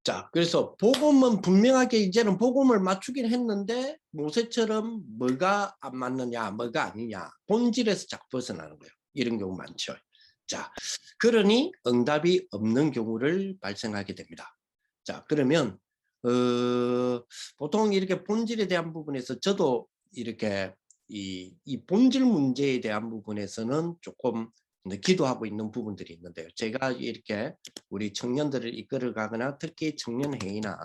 자, 그래서 복음은 분명하게 이제는 복음을 맞추긴 했는데 모세처럼 뭐가 안 맞느냐, 뭐가 아니냐, 본질에서 자꾸 벗어나는 거예요. 이런 경우 많죠. 자, 그러니 응답이 없는 경우를 발생하게 됩니다. 자, 그러면 보통 이렇게 본질에 대한 부분에서 저도 이렇게 이 본질 문제에 대한 부분에서는 조금 기도하고 있는 부분들이 있는데요. 제가 이렇게 우리 청년들을 이끌어가거나 특히 청년회의나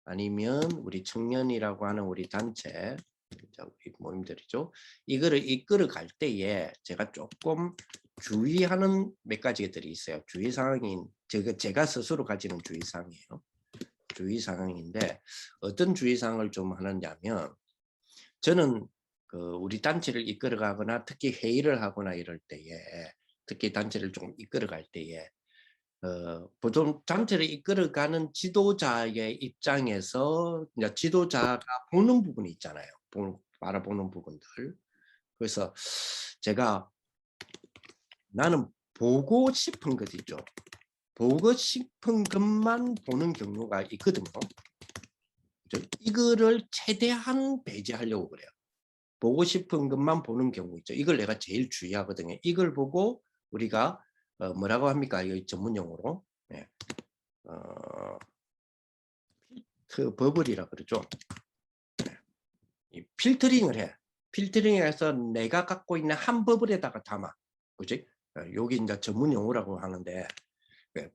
아니면 우리 청년이라고 하는 우리 단체, 우리 모임들이죠. 이거를 이끌어갈 때에 제가 조금 주의하는 몇 가지들이 있어요. 주의사항이 제가 스스로 가지는 주의사항이에요. 주의사항인데 어떤 주의사항을 좀 하느냐면 저는 우리 단체를 이끌어가거나 특히 회의를 하거나 이럴 때에 특히 단체를 좀 이끌어갈 때에 보통 단체를 이끌어가는 지도자의 입장에서 이제 지도자가 보는 부분이 있잖아요. 바라보는 부분들. 그래서 제가 나는 보고 싶은 것 있죠. 보고 싶은 것만 보는 경우가 있거든요. 이거를 최대한 배제하려고 그래요. 보고 싶은 것만 보는 경우 있죠. 이걸 내가 제일 주의하거든요. 이걸 보고 우리가 뭐라고 합니까? 이 전문용어로 네. 필터 버블이라 그러죠. 네. 이 필터링을 해. 필터링해서 내가 갖고 있는 한 버블에다가 담아. 그지? 여기 이제 전문용어라고 하는데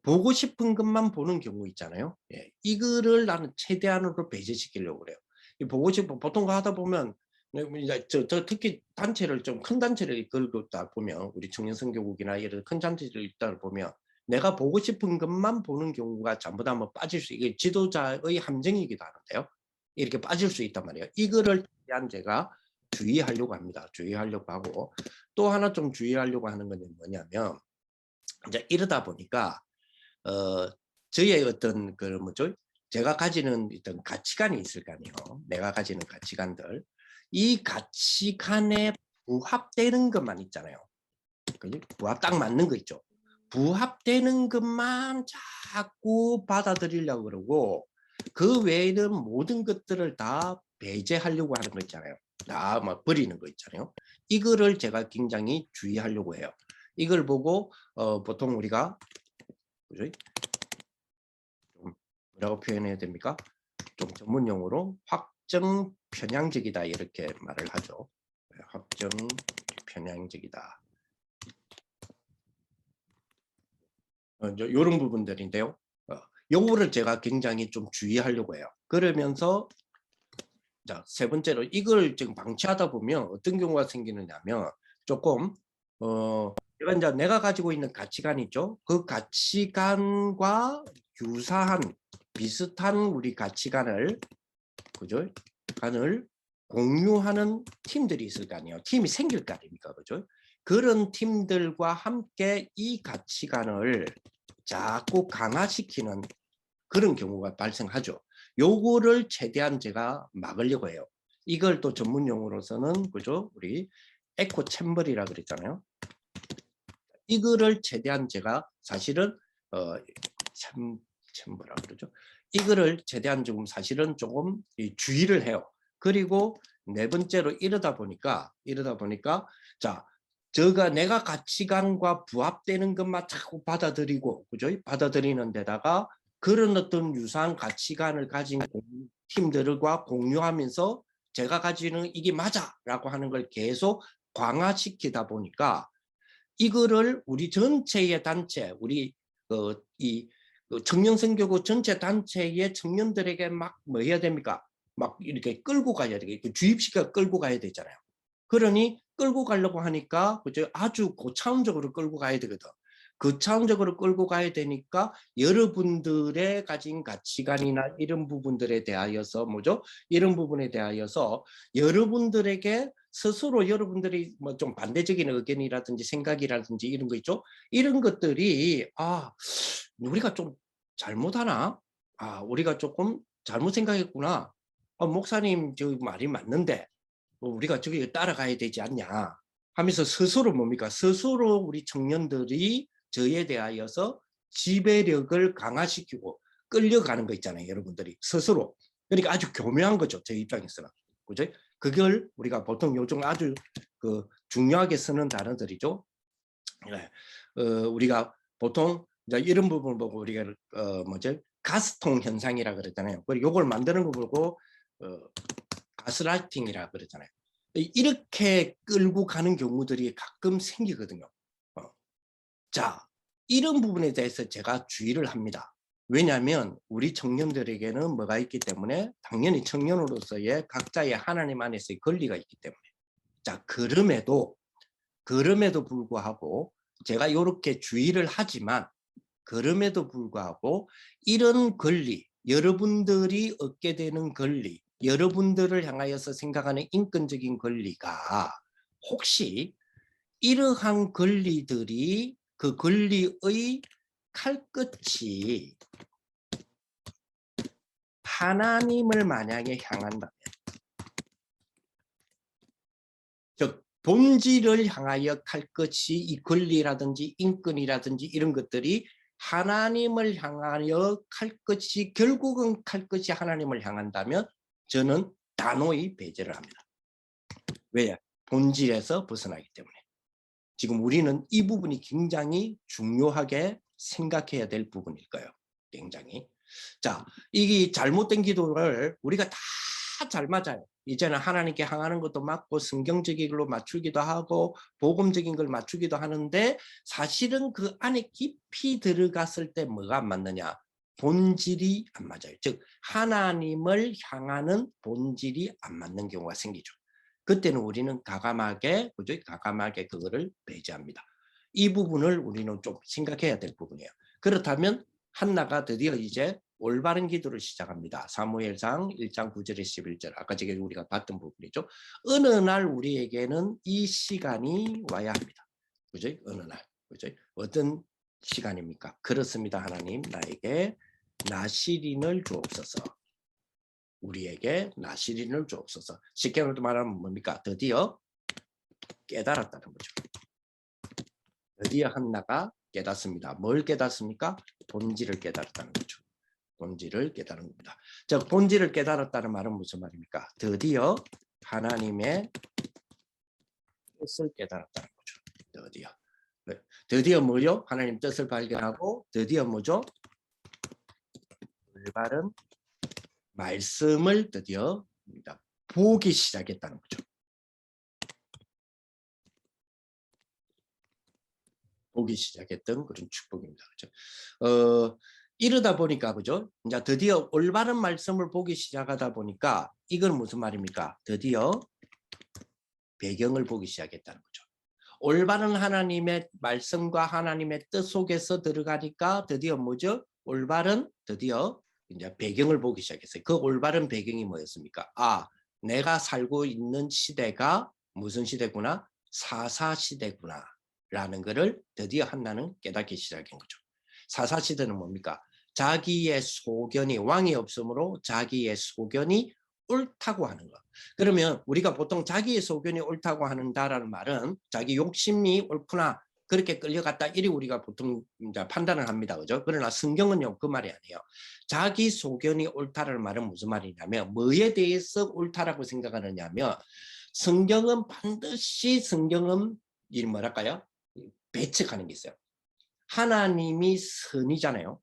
보고 싶은 것만 보는 경우 있잖아요. 예. 이거를 나는 최대한으로 배제시키려고 그래요. 보고 싶은 보통 하다 보면 이제 저 특히 단체를 좀 큰 단체를 이끌다 보면 우리 청년선교국이나 이런 큰 단체를 있다 보면 내가 보고 싶은 것만 보는 경우가 전부 다 뭐 빠질 수 이게 지도자의 함정이기도 하는데요. 이렇게 빠질 수 있단 말이에요. 이거를 대한 제가 주의하려고 합니다. 주의하려고 하고 또 하나 좀 주의하려고 하는 건 뭐냐면 이제 이러다 보니까 저의 어떤 그 뭐죠? 제가 가지는 어떤 가치관이 있을 거 아니에요. 내가 가지는 가치관들. 이 가치관에 부합되는 것만 있잖아요. 그죠? 부합 딱 맞는 거 있죠. 부합되는 것만 자꾸 받아들이려고 그러고 그 외에는 모든 것들을 다 배제하려고 하는 거 있잖아요. 다 막 버리는 거 있잖아요. 이거를 제가 굉장히 주의하려고 해요. 이걸 보고 보통 우리가 그죠? 좀 뭐라고 표현해야 됩니까? 좀 전문 용어로 확정 편향적이다 이렇게 말을 하죠. 확정 편향적이다. 이런 부분들인데요. 요거를 제가 굉장히 좀 주의하려고 해요. 그러면서 자, 세 번째로 이걸 지금 방치하다 보면 어떤 경우가 생기느냐면 조금 내가 가지고 있는 가치관 있죠. 그 가치관과 유사한 비슷한 우리 가치관을 그죠? 간을 공유하는 팀들이 있을 거 아니에요. 팀이 생길 거 아닙니까? 그죠? 그런 팀들과 함께 이 가치관을 자꾸 강화시키는 그런 경우가 발생하죠. 요거를 최대한 제가 막으려고 해요. 이걸 또 전문 용어로서는 그죠? 우리 에코 챔버리라 그랬잖아요. 이거를 최대한 제가 사실은 챔버라 그러죠. 이거를 최대한 조금 사실은 조금 주의를 해요. 그리고 네 번째로 이러다 보니까 자 내가 가치관과 부합되는 것만 자꾸 받아들이고 그죠? 받아들이는 데다가 그런 어떤 유사한 가치관을 가진 팀들과 공유하면서 제가 가지는 이게 맞아라고 하는 걸 계속 강화시키다 보니까 이거를 우리 전체의 단체, 우리 이 청년선교구 전체 단체의 청년들에게 막 뭐 해야 됩니까? 막 이렇게 끌고 가야 되겠고 주입시켜 끌고 가야 되잖아요. 그러니 끌고 가려고 하니까 그죠? 아주 고차원적으로 끌고 가야 되거든. 고차원적으로 끌고 가야 되니까 여러분들의 가진 가치관이나 이런 부분들에 대하여서 뭐죠? 이런 부분에 대하여서 여러분들에게 스스로 여러분들이 뭐 좀 반대적인 의견이라든지 생각이라든지 이런 거 있죠? 이런 것들이 우리가 좀 잘못하나? 우리가 조금 잘못 생각했구나. 목사님 저 말이 맞는데 우리가 저기 따라가야 되지 않냐 하면서 스스로 뭡니까? 스스로 우리 청년들이 저에 대하여서 지배력을 강화시키고 끌려가는 거 있잖아요, 여러분들이 스스로. 그러니까 아주 교묘한 거죠, 제 입장에서는. 그죠? 그걸 우리가 보통 요즘 아주 중요하게 쓰는 단어들이죠. 네. 우리가 보통 이제 이런 부분을 보고 우리가 가스통 현상이라 그러잖아요. 그리고 이걸 만드는 거 보고 가스라이팅이라 그러잖아요. 이렇게 끌고 가는 경우들이 가끔 생기거든요. 자, 이런 부분에 대해서 제가 주의를 합니다. 왜냐하면 우리 청년들에게는 뭐가 있기 때문에 당연히 청년으로서의 각자의 하나님 안에서의 권리가 있기 때문에. 자, 그럼에도 불구하고 제가 이렇게 주의를 하지만 그럼에도 불구하고 이런 권리, 여러분들이 얻게 되는 권리, 여러분들을 향하여서 생각하는 인권적인 권리가 혹시 이러한 권리들이 그 권리의 칼끝이 하나님을 만약에 향한다면, 즉 본질을 향하여 칼끝이 이 권리라든지 인권이라든지 이런 것들이 하나님을 향하여 칼끝이 결국은 칼끝이 하나님을 향한다면 저는 단호히 배제를 합니다. 왜? 본질에서 벗어나기 때문에. 지금 우리는 이 부분이 굉장히 중요하게 생각해야 될 부분일 거예요. 굉장히. 자, 이게 잘못된 기도를 우리가 다 잘 맞아요. 이제는 하나님께 향하는 것도 맞고 성경적인 걸로 맞추기도 하고 복음적인 걸 맞추기도 하는데 사실은 그 안에 깊이 들어갔을 때 뭐가 안 맞느냐? 본질이 안 맞아요. 즉 하나님을 향하는 본질이 안 맞는 경우가 생기죠. 그때는 우리는 가감하게 그거를 배제합니다. 이 부분을 우리는 좀 생각해야 될 부분이에요. 그렇다면 한나가 드디어 이제 올바른 기도를 시작합니다. 사무엘상 1장 9절에 11절. 아까 저게 우리가 봤던 부분이죠. 어느 날 우리에게는 이 시간이 와야 합니다. 그죠? 어느 날. 그죠? 어떤 시간입니까? 그렇습니다. 하나님 나에게 나시린을 주옵소서. 우리에게 나시린을 주옵소서. 쉽게 말하면 뭡니까? 드디어 깨달았다는 거죠. 드디어 한나가 깨닫습니다. 뭘 깨닫습니까? 본질을 깨달았다는 거죠. 본질을 깨달은 겁니다. 자, 본질을 깨달았다는 말은 무슨 말입니까? 드디어 하나님의 뜻을 깨달았다는 거죠. 드디어 뭐죠? 하나님 뜻을 발견하고 드디어 뭐죠? 올바른 말씀을 드디어 보기 시작했다는 거죠. 보기 시작했던 그런 축복입니다. 그렇죠? 이러다 보니까 그죠? 이제 드디어 올바른 말씀을 보기 시작하다 보니까 이건 무슨 말입니까? 드디어 배경을 보기 시작했다는 거죠. 올바른 하나님의 말씀과 하나님의 뜻 속에서 들어가니까 드디어 뭐죠? 올바른 드디어 이제 배경을 보기 시작했어요. 그 올바른 배경이 뭐였습니까? 아, 내가 살고 있는 시대가 무슨 시대구나? 사사 시대구나. 라는 것을 드디어 한나는 깨닫기 시작한 거죠. 사사 시대는 뭡니까? 자기의 소견이 왕이 없으므로 자기의 소견이 옳다고 하는 것. 그러면 우리가 보통 자기의 소견이 옳다고 한다라는 말은 자기 욕심이 옳구나 그렇게 끌려갔다 이리 우리가 보통 이제 판단을 합니다. 그죠? 그러나 성경은요 그 말이 아니에요. 자기 소견이 옳다라는 말은 무슨 말이냐면 뭐에 대해서 옳다라고 생각하느냐면 성경은 반드시 이 뭐랄까요? 배척하는 게 있어요. 하나님이 선이잖아요.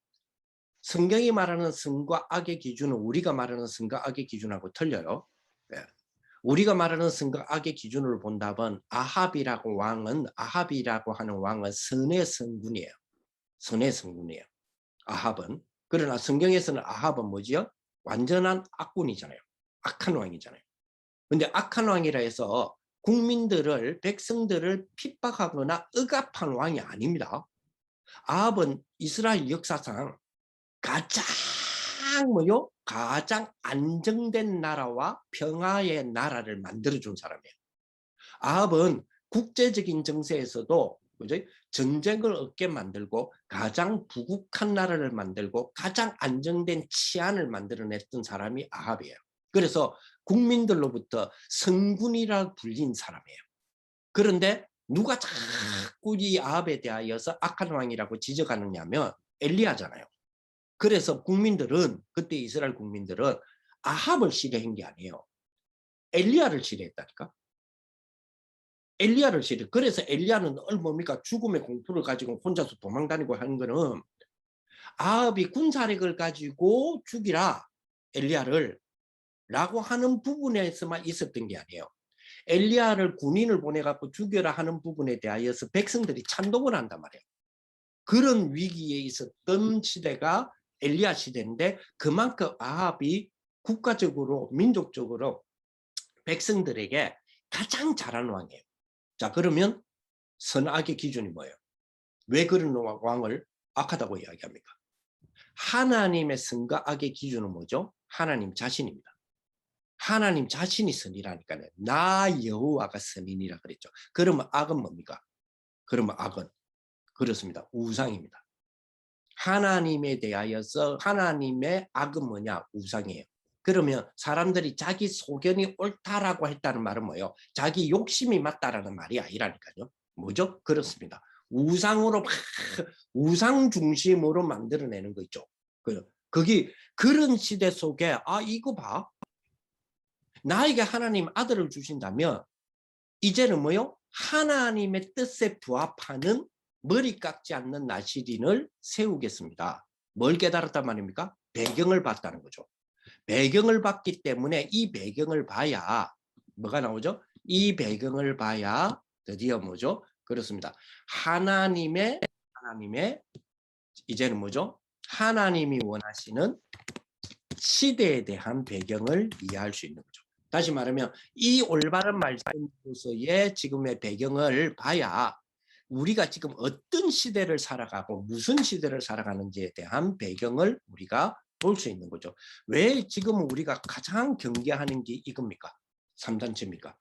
성경이 말하는 선과 악의 기준은 우리가 말하는 선과 악의 기준하고 틀려요. 네. 우리가 말하는 선과 악의 기준으로 본다면 아합이라고 하는 왕은 선의 성군이에요. 선의 성군이에요. 아합은. 그러나 성경에서는 아합은 뭐지요? 완전한 악군이잖아요. 악한 왕이잖아요. 근데 악한 왕이라 해서 백성들을 핍박하거나 억압한 왕이 아닙니다. 아합은 이스라엘 역사상 가장 가장 안정된 나라와 평화의 나라를 만들어준 사람이에요. 아합은 국제적인 정세에서도 전쟁을 없게 만들고 가장 부국한 나라를 만들고 가장 안정된 치안을 만들어냈던 사람이 아합이에요. 그래서 국민들로부터 성군이라 불린 사람이에요. 그런데 누가 자꾸 이 아합에 대하여서 악한 왕이라고 지적하느냐면 엘리야잖아요. 그래서 국민들은 그때 이스라엘 국민들은 아합을 시대한 게 아니에요. 엘리야를 시대했다니까. 엘리야를 시대. 그래서 엘리야는 늘 뭡니까? 죽음의 공포를 가지고 혼자서 도망다니고 하는 거는 아합이 군사력을 가지고 죽이라 엘리야를 라고 하는 부분에서만 있었던 게 아니에요. 엘리야를 군인을 보내갖고 죽여라 하는 부분에 대하여서 백성들이 찬동을 한단 말이에요. 그런 위기에 있었던 시대가 엘리야 시대인데 그만큼 아합이 국가적으로 민족적으로 백성들에게 가장 잘하는 왕이에요. 자, 그러면 선악의 기준이 뭐예요? 왜 그런 왕을 악하다고 이야기합니까? 하나님의 선과 악의 기준은 뭐죠? 하나님 자신입니다. 하나님 자신이 선이라니까요. 나 여호와가 선이니라 그랬죠. 그러면 악은 뭡니까? 그러면 악은 그렇습니다. 우상입니다. 하나님에 대하여서 하나님의 악은 뭐냐? 우상이에요. 그러면 사람들이 자기 소견이 옳다라고 했다는 말은 뭐예요? 자기 욕심이 맞다라는 말이 아니라니까요. 뭐죠? 그렇습니다. 우상으로 막 우상 중심으로 만들어내는 거 있죠. 거기 그런 시대 속에 이거 봐. 나에게 하나님 아들을 주신다면 이제는 뭐요? 하나님의 뜻에 부합하는 머리 깎지 않는 나시린을 세우겠습니다. 뭘 깨달았단 말입니까? 배경을 봤다는 거죠. 배경을 봤기 때문에 이 배경을 봐야 뭐가 나오죠? 이 배경을 봐야 드디어 뭐죠? 그렇습니다. 하나님의 이제는 뭐죠? 하나님이 원하시는 시대에 대한 배경을 이해할 수 있는 거죠. 다시 말하면 이 올바른 말씀으로서의 지금의 배경을 봐야 우리가 지금 어떤 시대를 살아가고 무슨 시대를 살아가는지에 대한 배경을 우리가 볼 수 있는 거죠. 왜 지금 우리가 가장 경계하는 게 이겁니까? 3단체입니까?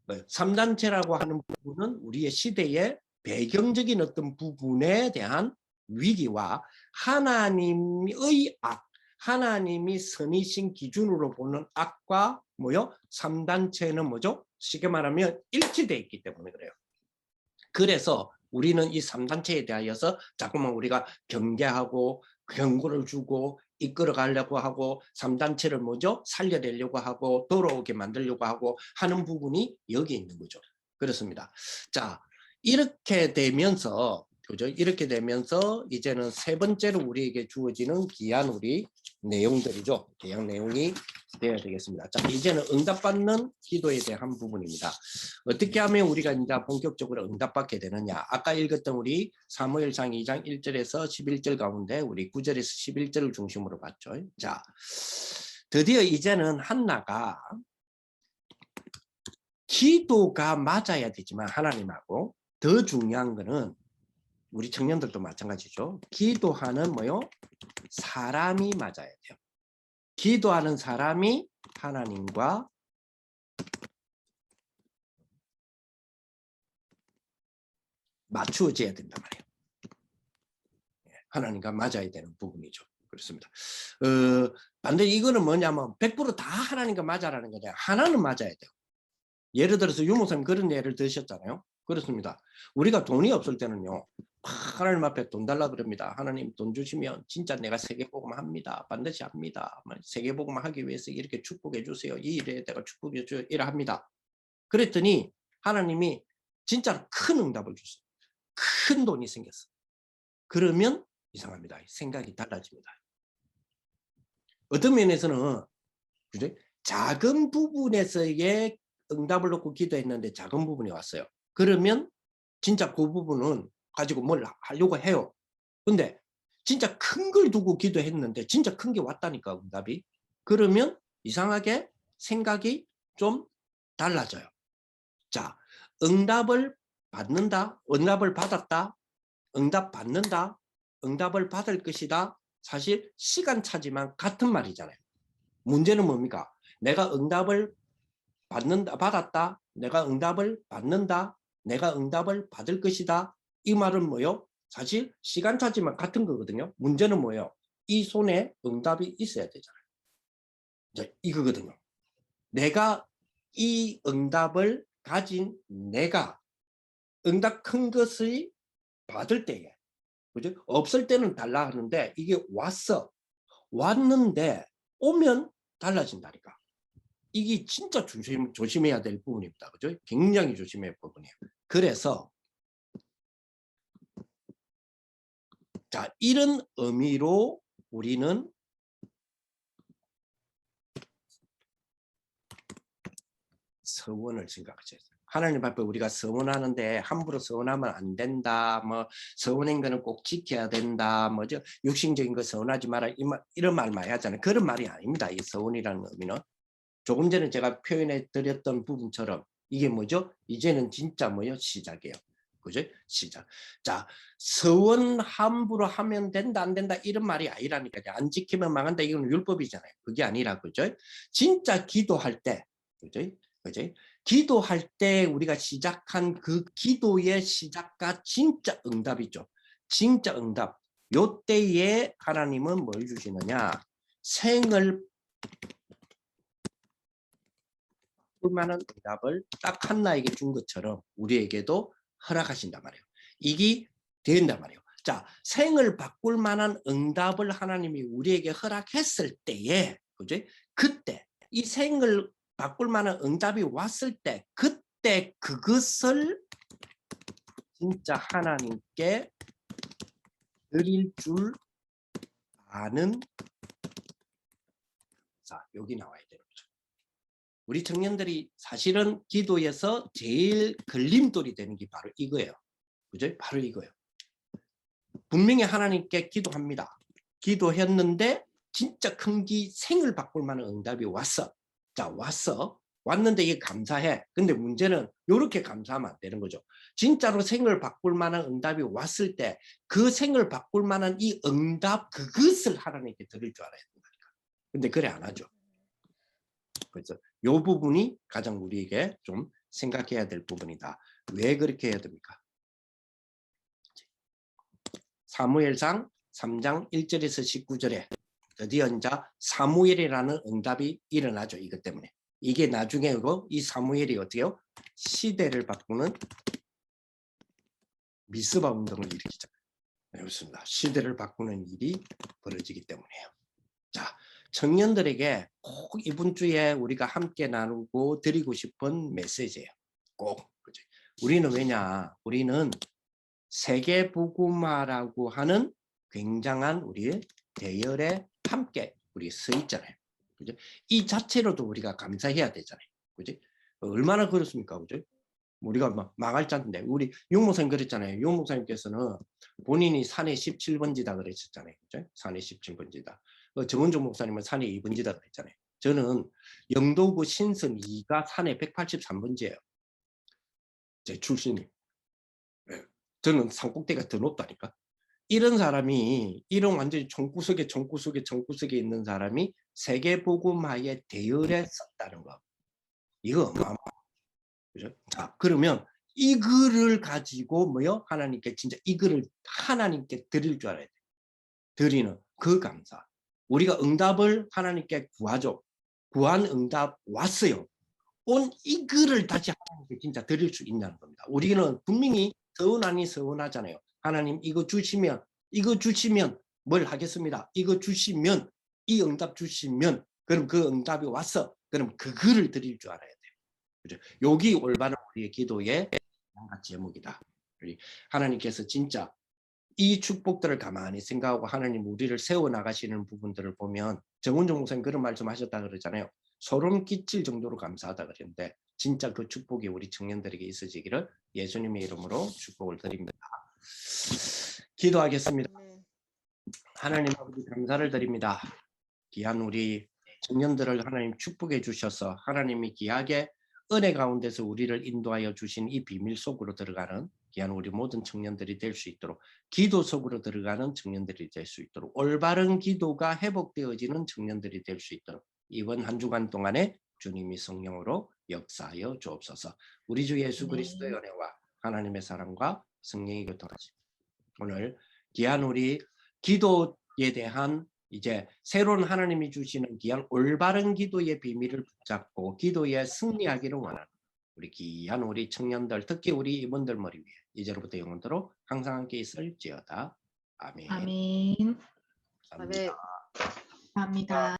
3단체라고 하는 부분은 우리의 시대의 배경적인 어떤 부분에 대한 위기와 하나님의 악, 하나님이 선이신 기준으로 보는 악과 뭐요? 3단체는 뭐죠? 쉽게 말하면 일치되어 있기 때문에 그래요. 그래서 우리는 이 3단체에 대하여서 자꾸만 우리가 경계하고 경고를 주고 이끌어 가려고 하고 3단체를 뭐죠? 살려내려고 하고 돌아오게 만들려고 하고 하는 부분이 여기 있는 거죠. 그렇습니다. 자, 이렇게 되면서 그죠? 이렇게 되면서 이제는 세 번째로 우리에게 주어지는 귀한 우리 내용들이죠. 귀한 내용이 되어야 되겠습니다. 자, 이제는 응답받는 기도에 대한 부분입니다. 어떻게 하면 우리가 이제 본격적으로 응답받게 되느냐? 아까 읽었던 우리 사무엘상 2장 1절에서 11절 가운데 우리 9절에서 11절을 중심으로 봤죠. 자, 드디어 이제는 한나가 기도가 맞아야 되지만 하나님하고 더 중요한 거는 우리 청년들도 마찬가지죠. 기도하는 뭐요? 사람이 맞아야 돼요. 기도하는 사람이 하나님과 맞추어져야 된단 말이에요. 하나님과 맞아야 되는 부분이죠. 그렇습니다. 반대로 이거는 뭐냐면 100%다 하나님과 맞아라는 거냐. 하나는 맞아야 돼요. 예를 들어서 유목사님 그런 예를 드셨잖아요. 그렇습니다. 우리가 돈이 없을 때는요. 하나님 앞에 돈 달라 그럽니다. 하나님 돈 주시면 진짜 내가 세계복음 합니다. 반드시 합니다. 세계복음 하기 위해서 이렇게 축복해 주세요. 이 일에 내가 축복해 주세요. 이래 합니다. 그랬더니 하나님이 진짜 큰 응답을 줬어요. 큰 돈이 생겼어. 그러면 이상합니다. 생각이 달라집니다. 어떤 면에서는 그죠? 작은 부분에서의 응답을 놓고 기도했는데 작은 부분이 왔어요. 그러면 진짜 그 부분은 가지고 뭘 하려고 해요. 근데 진짜 큰 걸 두고 기도했는데 진짜 큰 게 왔다니까 응답이. 그러면 이상하게 생각이 좀 달라져요. 자, 응답을 받는다, 응답을 받았다, 응답 받는다, 응답을 받을 것이다. 사실 시간차지만 같은 말이잖아요. 문제는 뭡니까? 내가 응답을 받았다. 내가 응답을 받는다. 내가 응답을 받을 것이다. 이 말은 뭐요? 사실 시간차지만 같은 거거든요. 문제는 뭐예요? 이 손에 응답이 있어야 되잖아요. 이제 이거거든요. 내가 이 응답을 가진 내가 응답 큰 것을 받을 때에 그죠? 없을 때는 달라 하는데 이게 왔어. 왔는데 오면 달라진다니까. 이게 진짜 조심해야 될 부분입니다. 그죠? 굉장히 조심해야 될 부분이에요. 그래서 자, 이런 의미로 우리는 서원을 생각하셔야 돼요. 하나님 앞에 우리가 서원하는데 함부로 서원하면 안 된다. 뭐 서원한 거는 꼭 지켜야 된다. 뭐죠? 육신적인 거 서원하지 마라. 이런 말 많이 하잖아요. 그런 말이 아닙니다. 이 서원이라는 의미는 조금 전에 제가 표현해 드렸던 부분처럼 이게 뭐죠? 이제는 진짜 뭐요? 시작이에요. 그죠? 시작. 자, 서원 함부로 하면 된다 안 된다 이런 말이 아니라니까요. 안 지키면 망한다 이건 율법이잖아요. 그게 아니라 그죠? 진짜 기도할 때 그죠? 그죠? 기도할 때 우리가 시작한 그 기도의 시작과 진짜 응답이죠. 진짜 응답. 요 때에 하나님은 뭘 주시느냐? 생을 만한 응답을 딱 한나에게 준 것처럼 우리에게도 허락하신단 말이에요. 이게 된단 말이에요. 자, 생을 바꿀 만한 응답을 하나님이 우리에게 허락했을 때에, 그죠? 그때 이 생을 바꿀 만한 응답이 왔을 때, 그때 그것을 진짜 하나님께 드릴 줄 아는, 자, 여기 나와야 되는 거죠. 우리 청년들이 사실은 기도에서 제일 걸림돌이 되는 게 바로 이거예요. 그죠? 바로 이거예요. 분명히 하나님께 기도합니다. 기도했는데 진짜 큰 생을 바꿀 만한 응답이 왔어. 자, 왔는데 이게 감사해. 근데 문제는 이렇게 감사하면 안 되는 거죠. 진짜로 생을 바꿀 만한 응답이 왔을 때 그 생을 바꿀 만한 이 응답 그것을 하나님께 드릴 줄 알아야 된다니까. 근데 그래 안 하죠. 그래서 이 부분이 가장 우리에게 좀 생각해야 될 부분이다. 왜 그렇게 해야 됩니까? 사무엘상 3장 1절에서 19절에 드디어 이제 사무엘이라는 응답이 일어나죠. 이것 때문에. 이게 나중에 이 사무엘이 어때요? 시대를 바꾸는 미스바 운동을 일으키잖아요. 그렇습니다. 시대를 바꾸는 일이 벌어지기 때문에요. 자, 청년들에게 꼭 이번 주에 우리가 함께 나누고 드리고 싶은 메시지예요. 꼭. 그죠? 우리는 왜냐? 우리는 세계복음화라고 하는 굉장한 우리의 대열에 함께 우리 서 있잖아요. 그죠? 이 자체로도 우리가 감사해야 되잖아요. 그죠? 얼마나 그렇습니까? 그죠? 우리가 막 망할 짠데 우리 용 목사님 그랬잖아요. 용 목사님께서는 본인이 산에 17번지다 그랬었잖아요. 그죠? 산에 17번지다. 정은종 목사님은 산에 2번지다 그랬잖아요. 저는 영도구 신선 2가 산에 183번지예요. 제 출신이. 저는 산꼭대기가 더 높다니까. 이런 사람이 이런 완전히 총구석에 있는 사람이 세계복음화의 대열에 섰다는 거. 이거 어마어마하죠. 그죠? 자, 그러면 이 글을 가지고 뭐요? 하나님께 진짜 이 글을 하나님께 드릴 줄 알아야 돼. 드리는 그 감사. 우리가 응답을 하나님께 구하죠. 구한 응답 왔어요. 온 이 글을 다시 하나님께 진짜 드릴 수 있다는 겁니다. 우리는 분명히 서운하니 서운하잖아요. 하나님 이거 주시면 뭘 하겠습니다. 이거 주시면 이 응답 주시면 그럼 그 응답이 왔어. 그럼 그 글을 드릴 줄 알아야 돼요. 그죠? 여기 올바른 우리의 기도의 제목이다. 하나님께서 진짜 이 축복들을 가만히 생각하고 하나님 우리를 세워나가시는 부분들을 보면 정은종 목사님 그런 말씀하셨다 그러잖아요. 소름 끼칠 정도로 감사하다 그랬는데 진짜 그 축복이 우리 청년들에게 있어지기를 예수님의 이름으로 축복을 드립니다. 기도하겠습니다. 하나님 아버지 감사를 드립니다. 귀한 우리 청년들을 하나님 축복해 주셔서 하나님이 귀하게 은혜 가운데서 우리를 인도하여 주신 이 비밀 속으로 들어가는 귀한 우리 모든 청년들이 될 수 있도록 기도 속으로 들어가는 청년들이 될 수 있도록 올바른 기도가 회복되어지는 청년들이 될 수 있도록 이번 한 주간 동안에 주님이 성령으로 역사하여 주옵소서. 우리 주 예수 그리스도의 은혜와 하나님의 사랑과 성령의 교통하심 오늘 귀한 우리 기도에 대한 이제 새로운 하나님이 주시는 귀한 올바른 기도의 비밀을 붙잡고 기도에 승리하기를 원하는 우리 귀한 우리 청년들 특히 우리 이분들 머리 위에 이제로부터 영원토록 항상 함께 있을지어다. 아멘. 아멘. 감사합니다. 감사합니다.